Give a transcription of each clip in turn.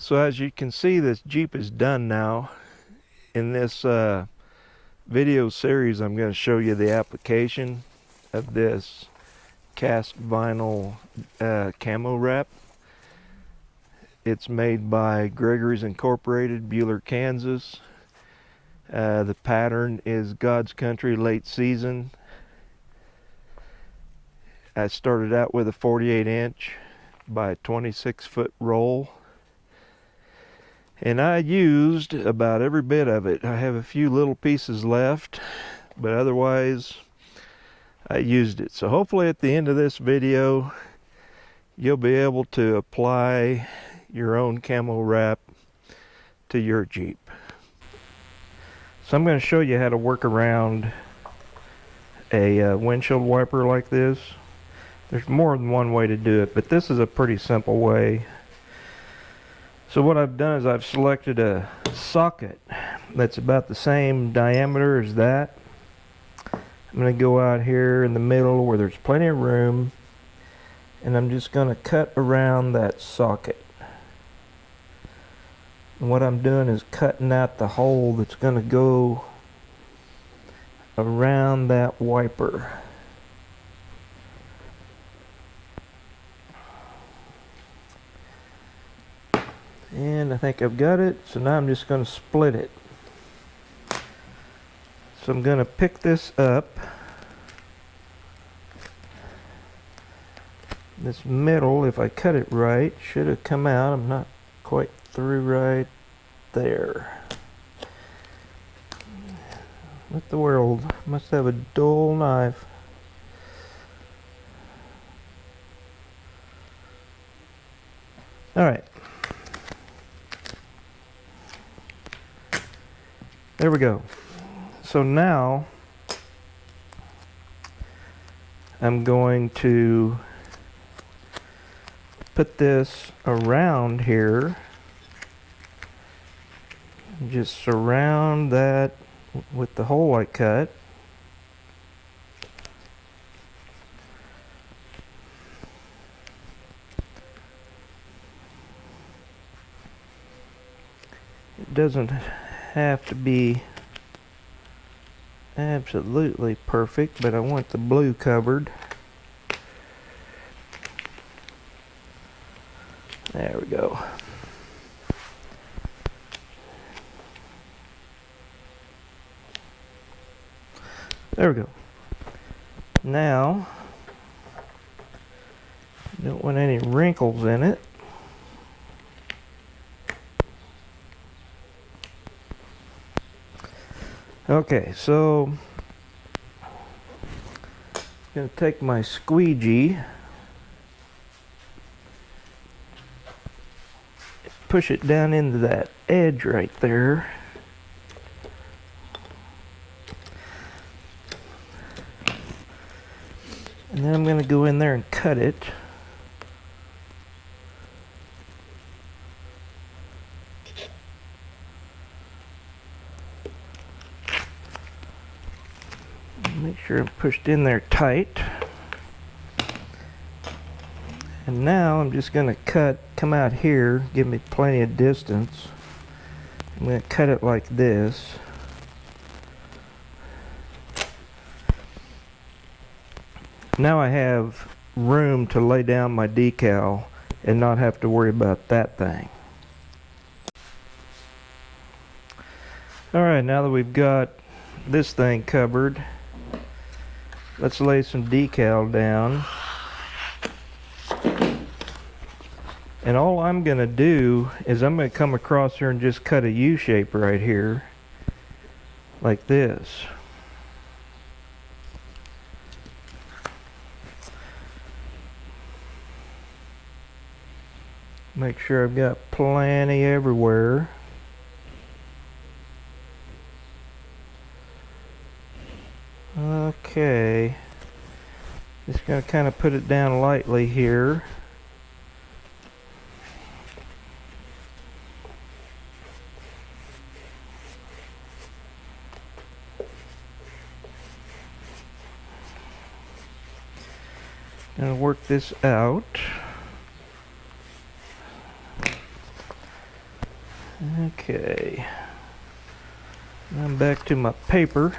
So as you can see, this Jeep is done now. In this video series, I'm going to show you the application of this cast vinyl camo wrap. It's made by Gregory's Incorporated, Buhler, Kansas. The pattern is God's Country Late Season. I started out with a 48-inch by 26-foot roll. And I used about every bit of it. I have a few little pieces left, but otherwise I used it. So hopefully at the end of this video, you'll be able to apply your own camo wrap to your Jeep. So I'm going to show you how to work around a windshield wiper like this. There's more than one way to do it, but this is a pretty simple way. So what I've done is I've selected a socket that's about the same diameter as that. I'm going to go out here in the middle where there's plenty of room, and I'm just going to cut around that socket. And what I'm doing is cutting out the hole that's going to go around that wiper. And I think I've got it, so now I'm just going to split it. So I'm going to pick this up. This middle, if I cut it right, should have come out. I'm not quite through right there. What the world? Must have a dull knife. Alright. There we go. So now I'm going to put this around here. Just surround that with the hole I cut. It doesn't have to be absolutely perfect, but I want the blue covered. There we go. There we go. Now, don't want any wrinkles in it. Okay, so I'm going to take my squeegee, push it down into that edge right there. And then I'm going to go in there and cut it. Make sure I'm pushed in there tight. And now I'm just going to come out here, give me plenty of distance. I'm going to cut it like this. Now I have room to lay down my decal and not have to worry about that thing. Alright, now that we've got this thing covered, let's lay some decal down. And all I'm going to do is I'm going to come across here and just cut a U shape right here, like this. Make sure I've got plenty everywhere. Okay. Just going to kind of put it down lightly here. Gonna work this out. Okay, I'm back to my paper.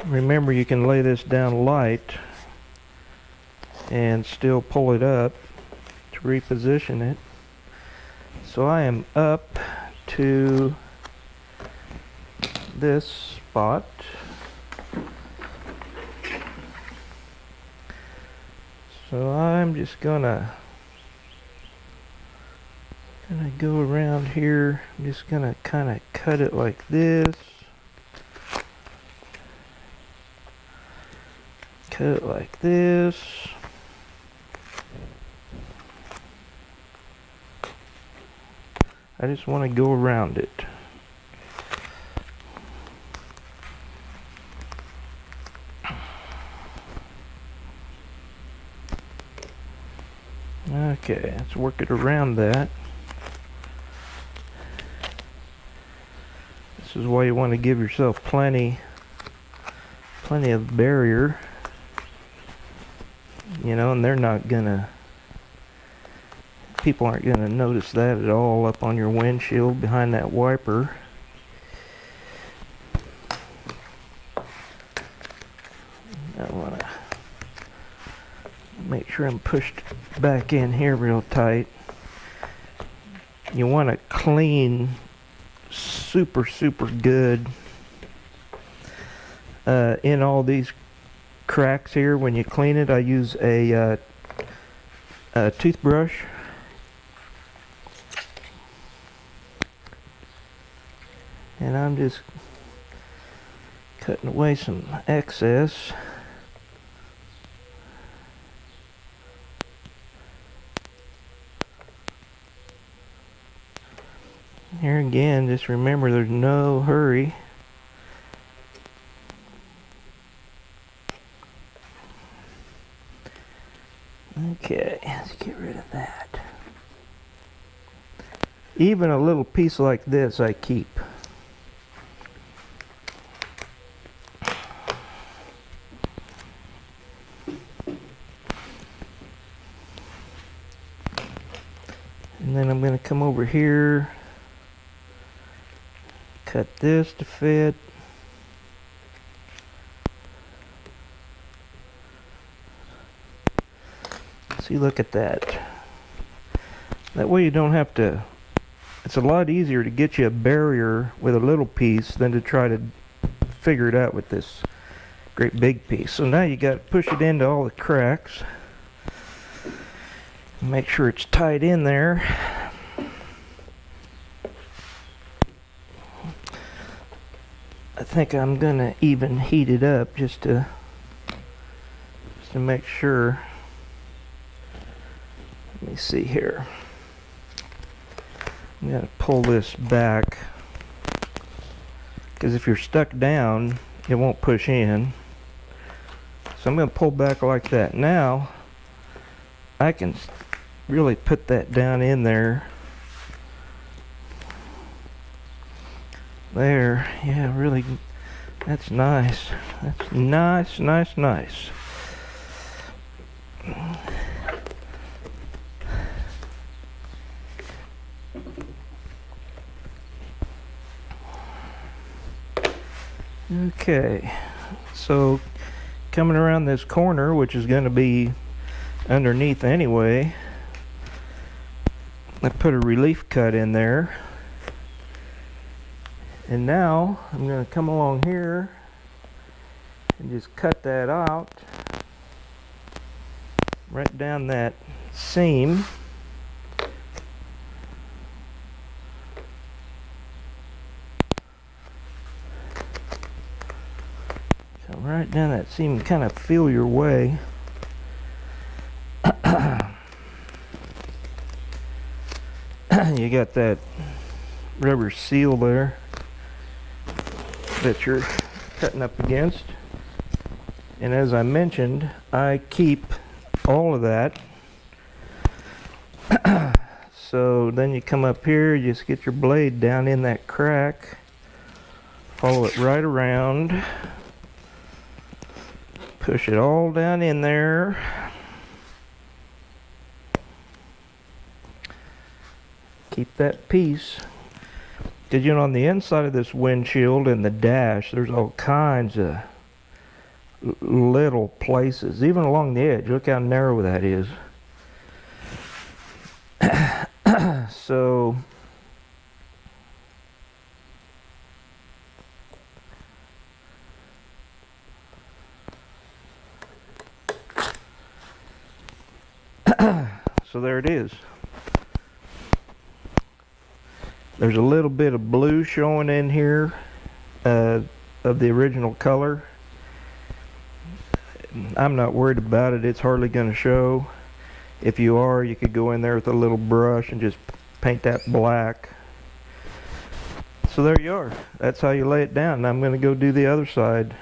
Remember, you can lay this down light and still pull it up to reposition it. So I am up to this spot. So I'm just gonna go around here. I'm just gonna kind of cut it like this. Cut it like this. I just want to go around it. Okay, let's work it around that. This is why you want to give yourself plenty of barrier. You know, and they're not gonna, people aren't gonna notice that at all up on your windshield behind that wiper. I wanna make sure I'm pushed back in here real tight. You wanna clean super good in all these cracks here. When you clean it, I use a toothbrush. And I'm just cutting away some excess. Here again, just remember there's no hurry. Okay, let's get rid of that. Even a little piece like this I keep. And then I'm going to come over here, cut this to fit. See, look at that. That way you don't have to, it's a lot easier to get you a barrier with a little piece than to try to figure it out with this great big piece. So now you got to push it into all the cracks. Make sure it's tight in there. I think I'm gonna even heat it up just to make sure. Let me see here. I'm gonna pull this back because if you're stuck down, it won't push in. So I'm gonna pull back like that. Now I can really put that down in there. There, yeah, really, that's nice. That's nice. Okay, so coming around this corner, which is going to be underneath anyway, I put a relief cut in there. And now I'm going to come along here and just cut that out right down that seam. So right down that seam, kind of feel your way. You got that rubber seal there that you're cutting up against, and as I mentioned, I keep all of that So then you come up here, you just get your blade down in that crack, follow it right around, push it all down in there. Keep that piece. Because you know, on the inside of this windshield and the dash, there's all kinds of little places, even along the edge. Look how narrow that is. So so there it is. There's a little bit of blue showing in here of the original color. I'm not worried about it. It's hardly going to show. If you are, you could go in there with a little brush and just paint that black. So there you are. That's how you lay it down. And I'm going to go do the other side.